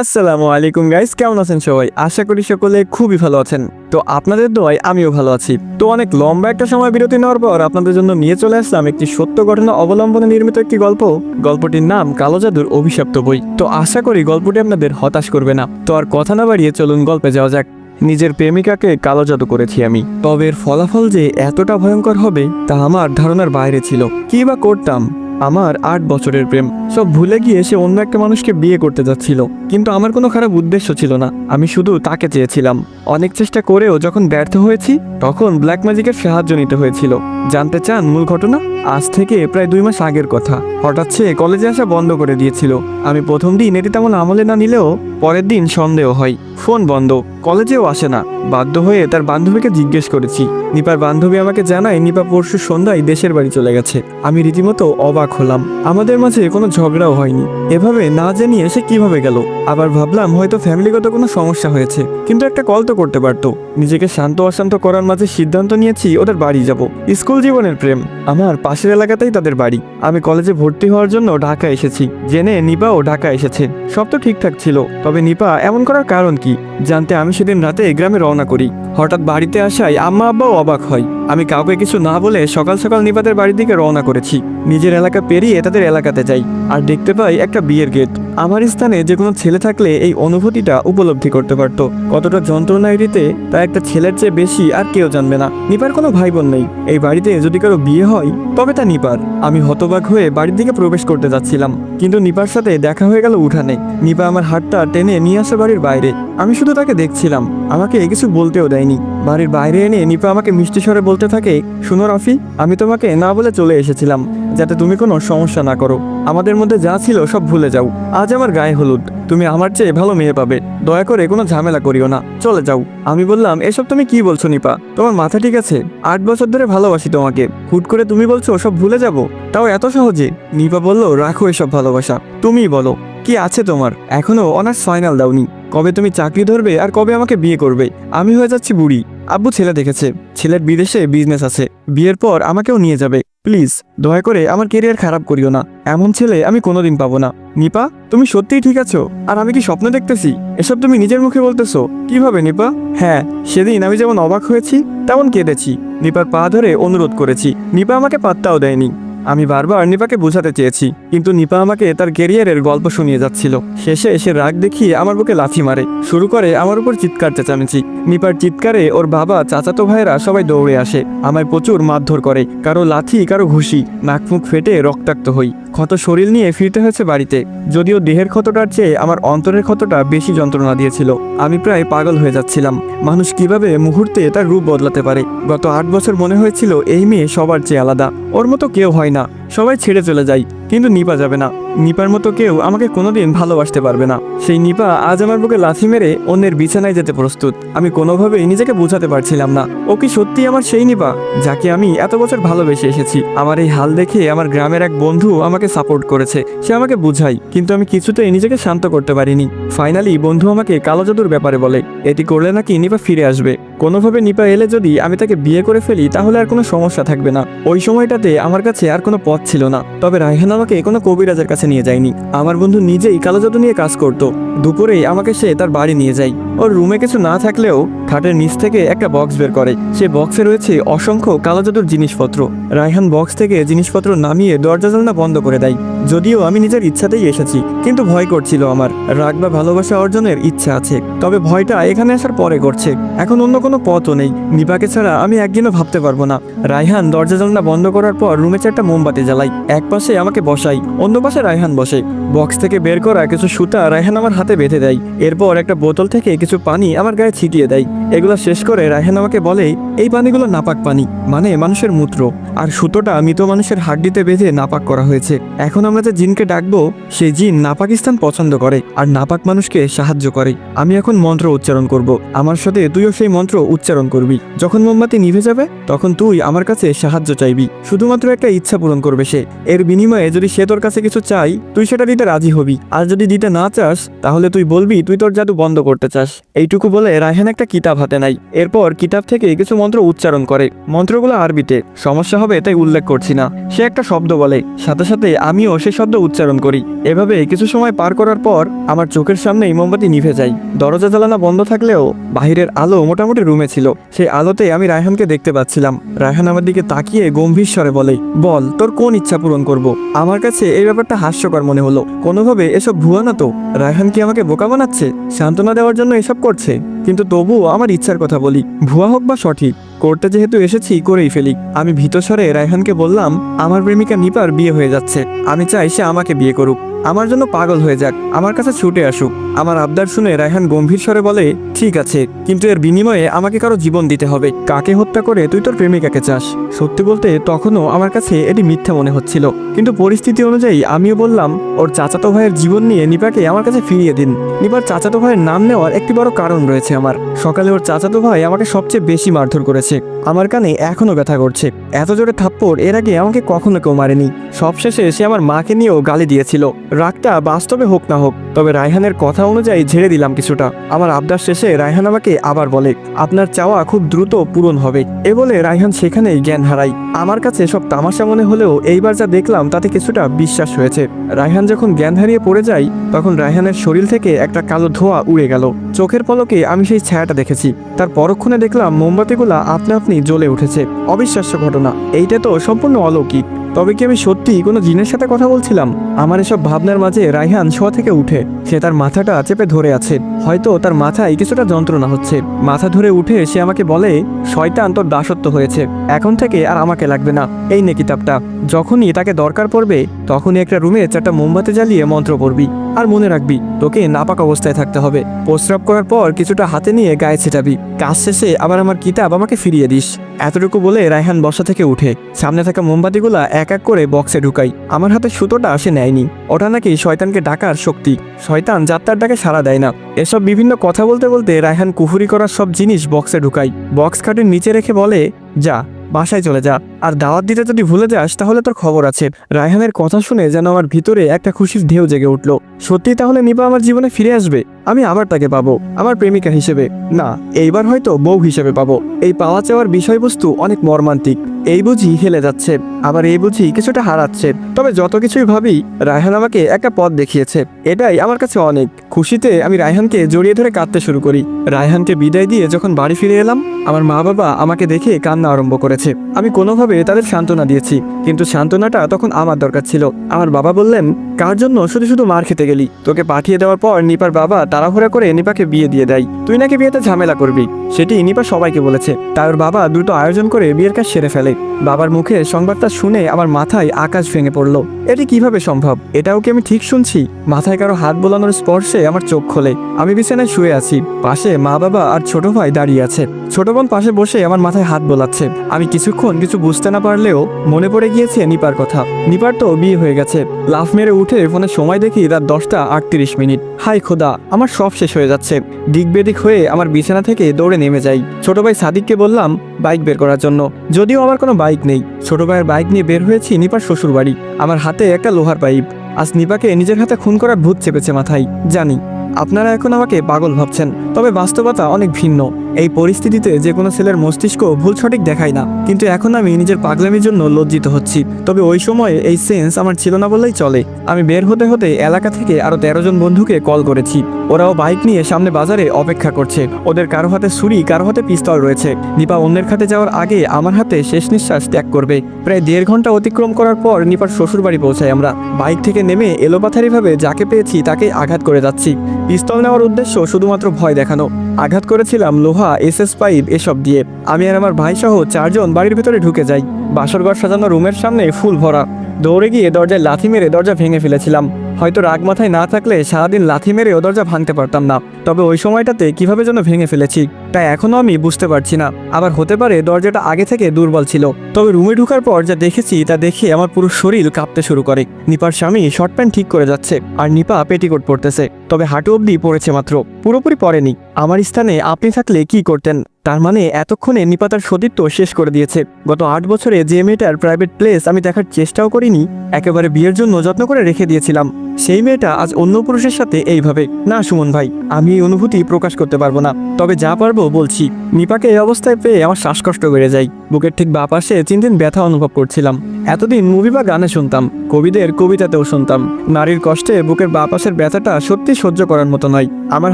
আসসালামু আলাইকুম গাইস, কেমন আছেন সবাই? আশা করি সকলে খুবই ভালো আছেন। তো আপনাদের দোয়ায় আমিও ভালো আছি। তো অনেক লম্বা একটা সময় বিরতি নেওয়ার পর আপনাদের জন্য নিয়ে চলে আসলাম একটি সত্য ঘটনা অবলম্বনে নির্মিত একটি গল্প। গল্পটির নাম কালো জাদুর অভিশপ্ত বই। তো আশা করি গল্পটি আপনাদের হতাশ করবে না। তো আর কথা না বাড়িয়ে চলুন গল্পে যাওয়া যাক। নিজের প্রেমিকাকে কালো জাদু করেছি আমি, তবে এর ফলাফল যে এতটা ভয়ঙ্কর হবে তা আমার ধারণার বাইরে ছিল। কি বা করতাম? আমার 8 বছরের প্রেম সব ভুলে গিয়ে সে অন্য একটা মানুষকে বিয়ে করতে যাচ্ছিল, কিন্তু আমার কোনো খারাপ উদ্দেশ্য ছিল না। আমি শুধু তাকে চেয়েছিলাম। অনেক চেষ্টা করেও যখন ব্যর্থ হয়েছি তখন ব্ল্যাক ম্যাজিকের সাহায্য নিতে হয়েছিল। জানতে চান মূল ঘটনা? আজ থেকে প্রায় 2 মাস আগের কথা। হঠাৎ সে কলেজে আসা বন্ধ করে দিয়েছিল। আমি প্রথম দিন এটি তেমন আমলে না নিলেও পরের দিন সন্দেহ হয়। ফোন বন্ধ, কলেজেও আসে না। বাধ্য হয়ে তার বান্ধবীকে জিজ্ঞেস করেছি। নিপার বান্ধবী আমাকে জানায় নিপা পরশু সন্ধ্যায় দেশের বাড়ি চলে গেছে। আমি রীতিমতো অবাক হলাম। আমাদের মাঝে কোনো ঝগড়াও হয়নি। এভাবে না জানিয়ে সে কিভাবে গেল? আবার ভাবলাম হয়তো ফ্যামিলিগত কোনো সমস্যা হয়েছে, কিন্তু একটা কল তো করতে পারতো। নিজেকে শান্ত অশান্ত করার মাঝে সিদ্ধান্ত নিয়েছি ওদের বাড়ি যাব। স্কুল জীবনের প্রেম, আমার পাশের এলাকাতেই তাদের বাড়ি। আমি কলেজে ভর্তি হওয়ার জন্য ঢাকা এসেছি জেনে নিপাও ঢাকা এসেছে। সব তো ঠিকঠাক ছিল, তবে নিপা এমন করার কারণ কি জানতে আমি সেদিন রাতে গ্রামে রওনা করি। হঠাৎ বাড়িতে আসায় আম্মা আব্বাও অবাক হয়। আমি কাউকে কিছু না বলে সকাল সকাল নিপাদের বাড়ির দিকে রওনা করেছি। নিজের এলাকা পেরিয়ে তাদের এলাকাতে যাই আর দেখতে পাই একটা বিয়ের গেট। আমার স্থানে যে কোনো ছেলে থাকলে এই অনুভূতিটা উপলব্ধি করতে পারতো। কতটা যন্ত্রণায় দিতে তা একটা ছেলের চেয়ে বেশি আর কেউ জানবে না। নিপার কোনো ভাই বোন নেই। এই বাড়িতে যদি কারো বিয়ে হয় তবে তা নিপার। আমি হতবাক হয়ে বাড়ির দিকে প্রবেশ করতে যাচ্ছিলাম, কিন্তু নিপার সাথে দেখা হয়ে গেল উঠানে। নিপা আমার হাতটা টেনে নিয়ে আসে বাড়ির বাইরে। আমি শুধু তাকে দেখছিলাম, আমাকে কিছু বলতেও দেয়নি। বাড়ির বাইরে এনে নিপা আমাকে মিষ্টি স্বরে বলতে থাকে, শুনো রাফি, আমি তোমাকে না বলে চলে এসেছিলাম যাতে তুমি কোনো সমস্যা না করো। আমাদের মধ্যে যা ছিল সব ভুলে যাও। আজ আমার গায়ে হলুদ, তুমি আমার চেয়ে ভালো মেয়ে পাবে। দয়া করে কোনো ঝামেলা করিও না, চলে যাও। আমি বললাম, এসব তুমি কি বলছো নিপা? তোমার মাথা ঠিক আছে? 8 বছর ধরে ভালোবাসি তোমাকে, হুট করে তুমি বলছো সব ভুলে যাব? তাও এত সহজে? নিপা বলল, রাখো এসব ভালোবাসা। তুমিই বলো কি আছে তোমার? এখনো অনার্স ফাইনাল দাওনি। কবে তুমি চাকরি ধরবে আর কবে আমাকে বিয়ে করবে? আমি হয়ে যাচ্ছি বুড়ি। আব্বু ছেলে দেখেছে, ছেলের বিদেশে বিজনেস আছে, বিয়ের পর আমাকেও নিয়ে যাবে। প্লিজ দয়া করে আমার কেরিয়ার খারাপ করিও না। এমন ছেলে আমি কোনোদিন পাবো না। নিপা, তুমি সত্যিই ঠিক আছো? আর আমি কি স্বপ্ন দেখতেছি? এসব তুমি নিজের মুখে বলতেছো? কিভাবে নিপা? হ্যাঁ, সেদিন আমি যেমন অবাক হয়েছি তেমন কেঁদেছি। নিপার পা ধরে অনুরোধ করেছি। নিপা আমাকে পাত্তাও দেয়নি। আমি বারবার নিপাকে বোঝাতে চেয়েছি, কিন্তু নিপা আমাকে তার ক্যারিয়ারের গল্প শুনিয়ে যাচ্ছিল। শেষে এসে রাগ দেখিয়ে আমার বুকে লাথি মারে, শুরু করে আমার উপর চিৎকার চেঁচামেচি। নিপার চিৎকারে ওর বাবা, চাচাতো ভাইয়েরা সবাই দৌড়ে আসে। আমায় প্রচুর মারধর করে, কারো লাথি কারো ঘুষি, নাক মুখ ফেটে রক্তাক্ত হই। ক্ষত শরীর নিয়ে ফিরতে হয়েছে বাড়িতে। যদিও দেহের ক্ষতটার চেয়ে আমার অন্তরের ক্ষতটা বেশি যন্ত্রণা দিয়েছিল। আমি প্রায় পাগল হয়ে যাচ্ছিলাম। মানুষ কিভাবে মুহূর্তে তার রূপ বদলাতে পারে। গত 8 বছর মনে হয়েছিল এই মেয়ে সবার চেয়ে আলাদা, ওর মতো কেউ হয় না। সবাই ছেড়ে চলে যায়, কিন্তু নিপা যাবে না। নিপার মতো কেউ আমাকে কোনোদিন ভালোবাসতে পারবে না। সেই নিপা আজ আমার বুকে লাথি মেরে অন্যের বিছানায় যেতে প্রস্তুত। আমি কোনোভাবেই নিজেকে বোঝাতে পারছিলাম না ও কি সত্যি আমার সেই নিপা যাকে আমি এত বছর ভালোবেসে এসেছি। আমার এই হাল দেখে আমার গ্রামের এক বন্ধু আমাকে সাপোর্ট করেছে। সে আমাকে বুঝায়, কিন্তু আমি কিছুতেই নিজেকে শান্ত করতে পারিনি। ফাইনালি বন্ধু আমাকে কালো জাদুর ব্যাপারে বলে, এটি করলে নাকি নিপা ফিরে আসবে। কোনোভাবে নিপা এলে যদি আমি তাকে বিয়ে করে ফেলি তাহলে আর কোনো সমস্যা থাকবে না। ওই সময়টাতে আমার কাছে আর কোনো পথ ছিল না। তবে রায়হান আমাকে কোনো কবিরাজের কাছে নিয়ে যায়নি। আমার বন্ধু নিজেই কালো জাদু নিয়ে কাজ করত। দুপুরেই আমাকে সে তার বাড়ি নিয়ে যায়। ওর রুমে কিছু না থাকলেও খাটের নিচ থেকে একটা বক্স বের করে। সে বক্সে রয়েছে অসংখ্য কালো জাদুর জিনিসপত্র। রায়হান বক্স থেকে জিনিসপত্র নামিয়ে দরজা জানলা বন্ধ করে দেয়। যদিও আমি নিজের ইচ্ছাতেই এসেছি, কিন্তু ভয় করছিল আমার। রাগ বা ভালোবাসা অর্জনের ইচ্ছা আছে, তবে ভয়টা এখানে আসার পরে করছে। এখন অন্য কোনো পথও নেই। নিপাকে ছাড়া আমি একদিনও ভাবতে পারবো না। রায়হান দরজা জানলা বন্ধ করার পর রুমে 4টা মোমবাতি জ্বালাই। এক পাশে আমাকে বসাই, অন্য পাশে রায়হান বসে। বক্স থেকে বের করা কিছু সুতা রায়হান আমার হাতে বেঁধে দেয়। এরপর একটা বোতল থেকে কিছু পানি আমার গায়ে ছিটিয়ে দেয়। এগুলো শেষ করে রায়হান আমাকে বলে, এই পানিগুলো নাপাক পানি, মানে মানুষের মূত্র। আর সুতোটা মৃত মানুষের হাড্ডিতে বেঁধে নাপাক করা হয়েছে। এখন আমরা যে জিনকে ডাকবো সেই জিন নাপাক স্থান পছন্দ করে আর নাপাক মানুষকে সাহায্য করে। আমি এখন মন্ত্র উচ্চারণ করব, আমার সাথে তুইও সেই মন্ত্র উচ্চারণ করবি। যখন মোমবাতি নিভে যাবে তখন তুই আমার কাছে সাহায্য চাইবি। শুধুমাত্র একটা ইচ্ছা পূরণ করবে সে। এর বিনিময়ে যদি সে তোর কাছে কিছু চাই তুই সেটা দিতে রাজি হবি, আর যদি দিতে না চাস তাহলে তুই বলবি তুই তোর জাদু বন্ধ করতে চাস। এইটুকু বলে রায়হান একটা কিতাব হাতে নেয়। এরপর কিতাব থেকে কিছু মন্ত্র উচ্চারণ করে। মন্ত্রগুলো আরবিতে, সমস্যা হবে তাই উল্লেখ করছি না। সে একটা শব্দ বলে, সাথে সাথে আমিও সে শব্দ উচ্চারণ করি। এভাবে কিছু সময় পার করার পর আমার চোখের সামনেই মোমবাতি নিভে যায়। দরজা জ্বালানো বন্ধ থাকলেও বাহিরের আলো মোটামুটি রুমে ছিল। সেই আলোতে আমি রায়হানকে দেখতে পাচ্ছিলাম। রায়হান আমার দিকে তাকিয়ে গম্ভীর স্বরে বলে, বল তোর কোন ইচ্ছা পূরণ করব। আমার কাছে এই ব্যাপারটা হাস্যকর মনে হলো। কোনোভাবে এসব ভুয়া না তো? রায়হান কি আমাকে বোকা বানাচ্ছে? সান্ত্বনা দেওয়ার জন্য এসব করছে? কিন্তু তবুও আমার ইচ্ছার কথা বলি, ভুয়া হোক বা সঠিক, করতে যেহেতু এসেছি করেই ফেলি। আমি ভীত স্বরে রায়হানকে বললাম, আমার প্রেমিকা নিপার বিয়ে হয়ে যাচ্ছে। আমি চাই সে আমাকে বিয়ে করুক, আমার জন্য পাগল হয়ে যাক, আমার কাছে ছুটে আসুক। আমার আবদার শুনে রায়হান গম্ভীর স্বরে বলে, ঠিক আছে, কিন্তু এর বিনিময়ে আমাকে কারো জীবন দিতে হবে। কাকে হত্যা করে তুই তোর প্রেমিকাকে চাস? সত্যি বলতে তখনও আমার কাছে এটি মিথ্যা মনে হচ্ছিল, কিন্তু পরিস্থিতি অনুযায়ী আমিও বললাম, ওর চাচাতো ভাইয়ের জীবন নিয়ে নিপাকে আমার কাছে ফিরিয়ে দিন। নিপার চাচাতো ভাইয়ের নাম নেওয়ার একটি বড় কারণ রয়েছে আমার। সকালে ওর চাচাতো ভাই আমাকে সবচেয়ে বেশি মারধর করেছে। আমার কানে এখনো ব্যথা করছে। এত জোরে থাপ্পড় এর আগে আমাকে কখনো কেউ মারেনি। সবশেষে সে আমার মাকে নিয়েও গালি দিয়েছিল। রাগটা বাস্তবে হোক না হোক, তবে রায়হানের কথা অনুযায়ী ঝেড়ে দিলাম কিছুটা। আমার আবদার শেষে রায়হান আমাকে আবার বলে, আপনার চাওয়া খুব দ্রুত পূরণ হবে। এ বলে রায়হান সেখানেই জ্ঞান হারায়। আমার কাছে সব তামাশা মনে হলেও এইবার যা দেখলাম তাতে কিছুটা বিশ্বাস হয়েছে। রায়হান যখন জ্ঞান হারিয়ে পড়ে যায়, তখন রায়হানের শরীর থেকে একটা কালো ধোঁয়া উড়ে গেল। চোখের পলকে আমি সেই ছায়াটা দেখেছি। তার পরক্ষণে দেখলাম মোমবাতিগুলা আপনা আপনি জ্বলে উঠেছে। অবিশ্বাস্য ঘটনা, এইটা তো সম্পূর্ণ অলৌকিক। তবে কি আমি সত্যি কোনো জিনের সাথে কথা বলছিলাম? আমার এসব ভাবনার মাঝে রায়হান শোয়া থেকে উঠে। সে তার মাথাটা চেপে ধরে আছে। হয়তো তার মাথায় কিছুটা যন্ত্রণা হচ্ছে। মাথা ধরে উঠে সে আমাকে বলে, শয়তান তোর দাসত্ব হয়েছে, এখন থেকে আর আমাকে লাগবে না। এই নে কিতাবটা, যখনই তাকে দরকার পড়বে তখনই একটা রুমে 4টা মোমবাতি জ্বালিয়ে মন্ত্র পড়বি। আর মনে রাখবি, তোকে নাপাক অবস্থায় থাকতে হবে। প্রস্রাব করার পর কিছুটা হাতে নিয়ে গায়ে ছেটাবি। কাজ শেষে আবার আমার কিতাব আমাকে ফিরিয়ে দিস। এতটুকু বলে রায়হান বসা থেকে উঠে সামনে থাকা মোমবাতিগুলা এক এক করে বক্সে ঢুকাই। আমার হাতে সুতোটা সে নেয়নি। ওটা নাকি শয়তানকে ডাকার শক্তি। শয়তান যাত্রার ডাকে সাড়া দেয় না। এসব বিভিন্ন কথা বলতে বলতে রায়হান কুফুরি করার সব জিনিস বক্সে ঢুকাই। বক্স খাটের নিচে রেখে বলে, যা বাসায় চলে যা, আর দাওয়াত দিতে যদি ভুলে যাস তাহলে তোর খবর আছে। রায়হানের কথা শুনে যেন আমার ভিতরে একটা খুশির ঢেউ জেগে উঠল। সত্যি তাহলে নিপা আমার জীবনে ফিরে আসবে? আমি আবার তাকে পাবো, আমার প্রেমিকা হিসেবে না, এইবার হয়তো বউ হিসেবে পাবো। এই পাওয়া চাওয়ার বিষয়বস্তু অনেক মর্মান্তিক। এই বুঝি হেলে যাচ্ছে, আবার এই বুঝি কিছুটা হারাচ্ছে। তবে যত কিছুই ভাবি, রায়হান আমাকে একটা পথ দেখিয়েছে, এটাই আমার কাছে অনেক। খুশিতে আমি রায়হানকে জড়িয়ে ধরে কাঁদতে শুরু করি। রায়হানকে বিদায় দিয়ে যখন বাড়ি ফিরে এলাম, আমার মা বাবা আমাকে দেখে কান্না আরম্ভ করেছে। আমি কোনোভাবে তাদের সান্ত্বনা দিয়েছি, কিন্তু সান্ত্বনাটা তখন আমার দরকার ছিল। আমার বাবা বললেন, কার জন্য শুধু শুধু মার খেতে গেলি? তোকে পাঠিয়ে দেওয়ার পর নিপার বাবা তাড়াহুড়া করে নিপাকে বিয়ে দিয়ে দেয়। তুই নাকি বিয়েতে ঝামেলা করবি, সেটি নিপা সবাইকে বলেছে। তাই ওর বাবা দ্রুত আয়োজন করে বিয়ের কাজ সেরে ফেলে। বাবার মুখে সংবাদটা শুনে আমার মাথায় আকাশ ভেঙে পড়লো। এটি কিভাবে সম্ভব? এটাও কি আমি ঠিক শুনছি? মাথায় কারো হাত বোলানোর স্পর্শে আমার চোখ খোলে। আমি বিছানায় শুয়ে আছি, পাশে মা বাবা আর ছোট ভাই দাঁড়িয়ে আছে। ছোট বোন পাশে বসে আমার মাথায় হাত বোলাচ্ছে। আমি কিছুক্ষণ কিছু বুঝতে না পারলেও মনে পড়ে গিয়েছে নিপার কথা। নিপার তো বিয়ে হয়ে গেছে। লাফ মেরে উঠে ফোনে সময় দেখি রাত 10:38। হাই খোদা, আমার সব শেষ হয়ে যাচ্ছে। দিক বেদিক হয়ে আমার বিছানা থেকে দৌড়ে নেমে যাই। ছোট ভাই সাদিককে বললাম বাইক বের করার জন্য, যদিও আমার কোনো বাইক নেই। ছোট ভাইয়ের বাইক নিয়ে বের হয়েছি নিপার শ্বশুর বাড়ি। আমার হাতে একটা লোহার পাইপ। আজ নিপাকে নিজের হাতে খুন করার ভূত চেপেছে মাথায়। জানি আপনারা এখন আমাকে পাগল ভাবছেন, তবে বাস্তবতা অনেক ভিন্ন। এই পরিস্থিতিতে যে কোনো ছেলের মস্তিষ্ক ভুল সঠিক দেখায় না, কিন্তু এখন আমি নিজের পাগলামির জন্য লজ্জিত হচ্ছি। তবে ওই সময়ে এই সেন্স আমার ছিল না বললেই চলে। আমি বের হতে হতে এলাকা থেকে আরো 13 জন বন্ধুকে কল করেছি। ওরাও বাইক নিয়ে সামনে বাজারে অপেক্ষা করছে। ওদের কারো হাতে ছুরি, কারো হাতে পিস্তল রয়েছে। নিপা অন্যের খাতে যাওয়ার আগে আমার হাতে শেষ নিঃশ্বাস ত্যাগ করবে। প্রায় 1.5 ঘন্টা অতিক্রম করার পর নিপার শ্বশুর বাড়ি পৌঁছাই আমরা। বাইক থেকে নেমে এলোপাথারিভাবে যাকে পেয়েছি তাকে আঘাত করে যাচ্ছি। পিস্তল নেওয়ার উদ্দেশ্য শুধুমাত্র ভয় দেখানো। আঘাত করেছিলাম লোহা, SS পাইপ এসব দিয়ে। আমি আর আমার ভাই সহ 4 জন বাড়ির ভেতরে ঢুকে যাই। বাসরঘর সাজানো রুমের সামনে ফুল ভরা। দৌড়ে গিয়ে দরজায় লাথি মেরে দরজা ভেঙে ফেলেছিলাম। হয়তো রাগ মাথায় না থাকলে সারাদিন লাথি মেরেও দরজা ভাঙতে পারতাম না। তবে ওই সময়টাতে কিভাবে যেন ভেঙে ফেলেছি, তাই এখনও আমি বুঝতে পারছি না। আবার হতে পারে দরজাটা আগে থেকে দুর্বল ছিল। তবে রুমে ঢোকার পর যা দেখেছি তা দেখে আমার পুরো শরীর কাঁপতে শুরু করে। নিপার স্বামী শর্ট প্যান্ট ঠিক করে যাচ্ছে, আর নিপা পেটিকোট পরতেছে। তবে হাঁটু অবধি পড়েছে মাত্র, পুরোপুরি পরেনি। আমার স্থানে আপনি থাকলে কি করতেন? তার মানে এতক্ষণে নিপা তার সতীত্ব শেষ করে দিয়েছে। গত 8 বছরে যে মেয়েটার প্রাইভেট প্লেস আমি দেখার চেষ্টাও করিনি, একেবারে বিয়ের জন্য যত্ন করে রেখে দিয়েছিলাম, সেই মেয়েটা আজ অন্য পুরুষের সাথে এইভাবে। না সুমন ভাই, আমি এই অনুভূতি প্রকাশ করতে পারবো না, তবে যা পারবো বলছি। নিপাকে এই অবস্থায় পেয়ে আমার শ্বাসকষ্ট বেড়ে যায়। বুকের ঠিক বাঁ পাশে চিনচিন ব্যথা অনুভব করছিলাম। এতদিন মুভি বা গানে শুনতাম, কবিদের কবিতাতেও শুনতাম, নারীর কষ্টে বুকের বাঁ পাশের ব্যথাটা সত্যি সহ্য করার মতো নয়। আমার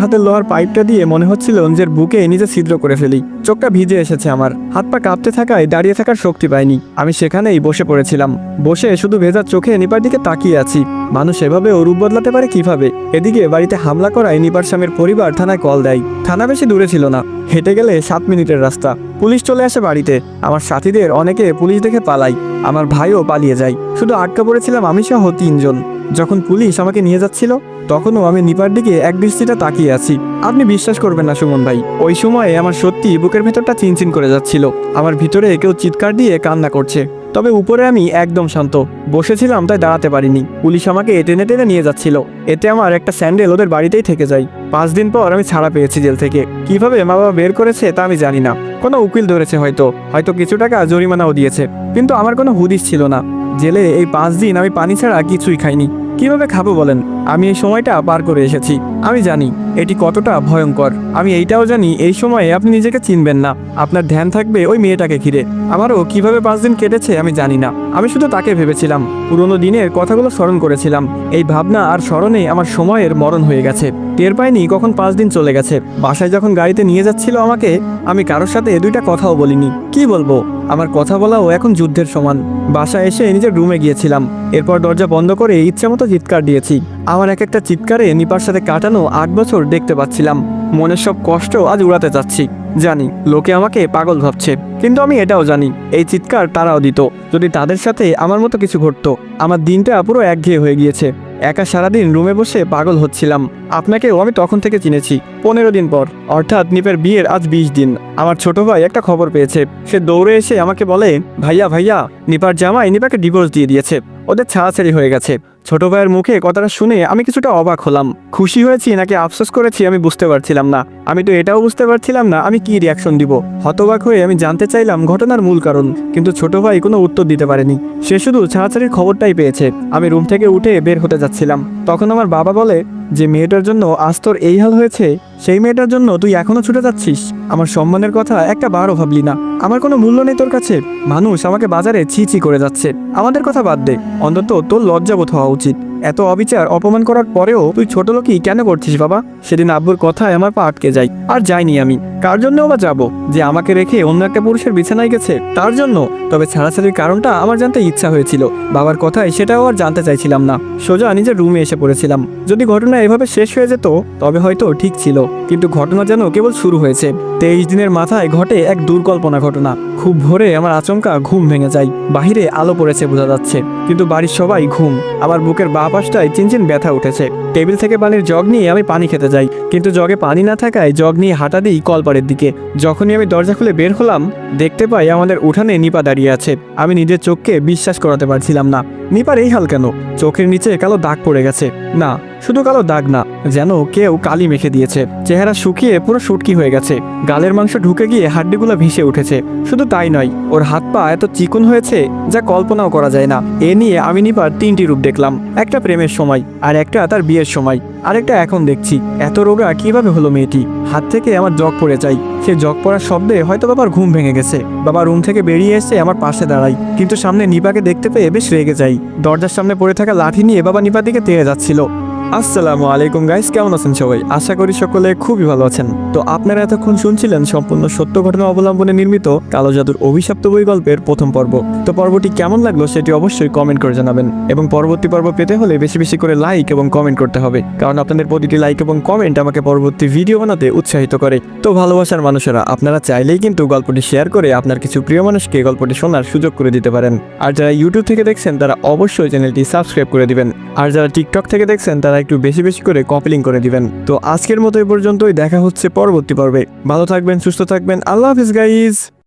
হাতের লোহার পাইপটা দিয়ে মনে হচ্ছিল নিজের বুকে নিজে ছিদ্র করে ফেলি। চোখটা ভিজে এসেছে আমার, হাত পা কাঁপতে থাকায় দাঁড়িয়ে থাকার শক্তি পাইনি। আমি সেখানেই বসে পড়েছিলাম। বসে শুধু ভেজা চোখে নিপার দিকে তাকিয়ে আছি। মানুষ এভাবেও রূপ বদলাতে পারে কিভাবে? এদিকে বাড়িতে হামলা করায় নিপার স্বামীর পরিবার থানায় কল দেয়। থানা বেশি দূরে ছিল না, হেঁটে গেলে 7 মিনিটের রাস্তা। পুলিশ চলে আসে বাড়িতে। আমার সাথীদের অনেকে পুলিশ দেখে পালায়, আমার ভাইও পালিয়ে যায়। শুধু আটকা পড়েছিলাম আমি সহ 3 জন। যখন পুলিশ আমাকে নিয়ে যাচ্ছিল, তখনও আমি নিপার দিকে এক দৃষ্টিটা তাকিয়ে আছি। আপনি বিশ্বাস করবেন না সুমন ভাই, ওই সময়ে আমার সত্যি বুকের ভেতরটা চিনচিন করে যাচ্ছিল। আমার ভিতরে কেউ চিৎকার দিয়ে কান্না করছে, তবে উপরে আমি একদম শান্ত। বসেছিলাম তাই দাঁড়াতে পারিনি। পুলিশ আমাকে টেনে টেনে নিয়ে যাচ্ছিল। এতে আমার একটা স্যান্ডেল ওদের বাড়িতেই থেকে যায়। 5 দিন পর আমি ছাড়া পেয়েছি জেল থেকে। কিভাবে মা বাবা বের করেছে তা আমি জানি না। কোনো উকিল ধরেছে হয়তো, কিছু টাকা জরিমানাও দিয়েছে, কিন্তু আমার কোনো হুদিস ছিল না। জেলে এই 5 দিন আমি পানি ছাড়া কিছুই খাইনি। কিভাবে খাবো বলেন? আমি এই সময়টা পার করে এসেছি। আমি জানি এটি কতটা ভয়ঙ্কর। আমি এইটাও জানি এই সময়ে আপনি নিজেকে চিনবেন না। আপনার ধ্যান থাকবে ওই মেয়েটাকে ঘিরে। আমারও কিভাবে 5 দিন কেটেছে আমি জানি না। আমি শুধু তাকে ভেবেছিলাম, পুরোনো দিনের কথাগুলো স্মরণ করেছিলাম। এই ভাবনা আর স্মরণে আমার সময়ের মরণ হয়ে গেছে। টের পাইনি কখন 5 দিন চলে গেছে। বাসায় যখন গাড়িতে নিয়ে যাচ্ছিল আমাকে, আমি কারোর সাথে 2টা কথাও বলিনি। কি বলবো? আমার কথা বলাও এখন যুদ্ধের সমান। বাসায় এসে নিজের রুমে গিয়েছিলাম। এরপর দরজা বন্ধ করে ইচ্ছামতো চিৎকার দিয়েছি। আমার এক একটা চিৎকারে নিপার সাথে কাটানো 8 বছর দেখতে পাচ্ছিলাম। মনের সব কষ্ট আজ উড়াতে চাচ্ছি। জানি লোকে আমাকে পাগল ভাবছে, কিন্তু আমি এটাও জানি এই চিৎকার তারাও দিত যদি তাদের সাথে আমার মতো কিছু ঘটতো। আমার দিনটা পুরো একঘেয়ে হয়ে গিয়েছে। একা সারাদিন রুমে বসে পাগল হচ্ছিলাম। আপনাকেও আমি তখন থেকে চিনেছি। 15 দিন পর, অর্থাৎ নিপের বিয়ের আজ 20 দিন, আমার ছোট ভাই একটা খবর পেয়েছে। সে দৌড়ে এসে আমাকে বলে, ভাইয়া ভাইয়া, নিপার জামাই নিপাকে ডিভোর্স দিয়ে দিয়েছে, ওদের ছাড়াছাড়ি হয়ে গেছে। ছোট ভাইয়ের মুখে কথাটা শুনে আমি কিছুটা অবাক হলাম। খুশি হয়েছি নাকি আফসোস করেছি আমি বুঝতে পারছিলাম না। আমি তো এটাও বুঝতে পারছিলাম না আমি কি রিয়াকশন দিব। হতবাক হয়ে আমি জানতে চাইলাম ঘটনার মূল কারণ, কিন্তু ছোট ভাই কোনো উত্তর দিতে পারেনি। সে শুধু ছাড়াছাড়ির খবরটাই পেয়েছে। আমি রুম থেকে উঠে বের হতে যাচ্ছিলাম, তখন আমার বাবা বলে, যে মেয়েটার জন্য আজ তোর এই হাল হয়েছে, সেই মেয়েটার জন্য তুই এখনো ছুটে যাচ্ছিস? আমার সম্মানের কথা একটা বারও ভাবলি না? আমার কোনো মূল্য নেই তোর কাছে? মানুষ আমাকে বাজারে ছি ছি করে যাচ্ছে, আমাদের কথা বাদ দে, অন্তত তোর লজ্জাবোধ হওয়া উচিত। এত অবিচার অপমান করার পরেও তুই ছোট লোকই কেন করছিস বাবা? সেদিন আব্বুর কথায় আমার পা আটকে যায়। আর যাইনি আমি। কার জন্যও বা যাবো? যে আমাকে রেখে অন্য একটা পুরুষের বিছানায় গেছে তার জন্য? তবে ছাড়াছাড়ির কারণটা আমার জানতে ইচ্ছা হয়েছিল। বাবার কথায় সেটাও আর জানতে চাইছিলাম না। সোজা নিজের রুমে এসে পড়েছিলাম। যদি ঘটনা এভাবে শেষ হয়ে যেত তবে হয়তো ঠিক ছিল, কিন্তু ঘটনা যেন কেবল শুরু হয়েছে। 23 দিনের মাথায় ঘটে এক দুর্কল্পনা ঘটনা। খুব ভোরে আমার আচমকা ঘুম ভেঙে যায়। বাহিরে আলো পড়েছে বোঝা যাচ্ছে, কিন্তু বাড়ির সবাই ঘুম। আমার বুকের বাঁ পাশটায় চিনচিন ব্যথা উঠেছে। টেবিল থেকে পানির জগ নিয়ে আমি পানি খেতে যাই, কিন্তু জগে পানি না থাকায় জগ নিয়ে হাঁটা দিই কলপাড়ের দিকে। যখনই আমি দরজা খুলে বের হলাম, দেখতে পাই আমাদের উঠানে নিপা দাঁড়িয়ে আছে। আমি নিজের চোখকে বিশ্বাস করাতে পারছিলাম না। নিপার এই হাল কেন? চোখের নিচে কালো দাগ পড়ে গেছে। না, শুধু কালো দাগ না, যেন কেউ কালি মেখে দিয়েছে। চেহারা শুকিয়ে পুরো শুটকি হয়ে গেছে। গালের মাংস ঢুকে গিয়ে হাড্ডিগুলো ভেসে উঠেছে। শুধু তাই নয়, ওর হাত পা এত চিকন হয়েছে যা কল্পনাও করা যায় না। এ নিয়ে আমি নিপার 3টি রূপ দেখলাম। একটা প্রেমের সময়, আর একটা তার বিয়ের সময়, আরেকটা এখন দেখছি। এত রোগা কিভাবে হলো মেয়েটি? হাত থেকে আমার জগ পড়ে যায়। সে জগ পড়ার শব্দে হয়তো বাবার ঘুম ভেঙে গেছে। বাবা রুম থেকে বেরিয়ে এসে আমার পাশে দাঁড়াই, কিন্তু সামনে নিপাকে দেখতে পেয়ে বেশ রেগে যাই। দরজার সামনে পড়ে থাকা লাঠি নিয়ে বাবা নিপার দিকে তেড়ে যাচ্ছিল। আসসালামু আলাইকুম গাইস, কেমন আছেন সবাই? আশা করি সকলে খুবই ভালো আছেন। তো আপনারা এতক্ষণ শুনছিলেন সম্পূর্ণ সত্য ঘটনা অবলম্বনে নির্মিত কালো জাদুর অভিশপ্ত বই গল্পের প্রথম পর্ব। তো পর্বটি কেমন লাগলো সেটি অবশ্যই কমেন্ট করে জানাবেন, এবং পরবর্তী পর্ব পেতে হলে বেশি বেশি করে লাইক এবং কমেন্ট করতে হবে, কারণ আপনাদের প্রতিটি লাইক এবং কমেন্ট আমাকে পরবর্তী ভিডিও বানাতে উৎসাহিত করে। তো ভালোবাসার মানুষেরা, আপনারা চাইলেই কিন্তু গল্পটি শেয়ার করে আপনার কিছু প্রিয় মানুষকে গল্পটি শোনার সুযোগ করে দিতে পারেন। আর যারা ইউটিউব থেকে দেখছেন তারা অবশ্যই চ্যানেলটি সাবস্ক্রাইব করে দিবেন, আর যারা টিকটক থেকে দেখছেন তারা একটু বেশি বেশি করে কপি লিংক করে দিবেন। তো আজকের মতো এই পর্যন্তই, দেখা হচ্ছে পরবর্তী পর্বে। ভালো থাকবেন, সুস্থ থাকবেন। আল্লাহ হাফিজ গাইজ।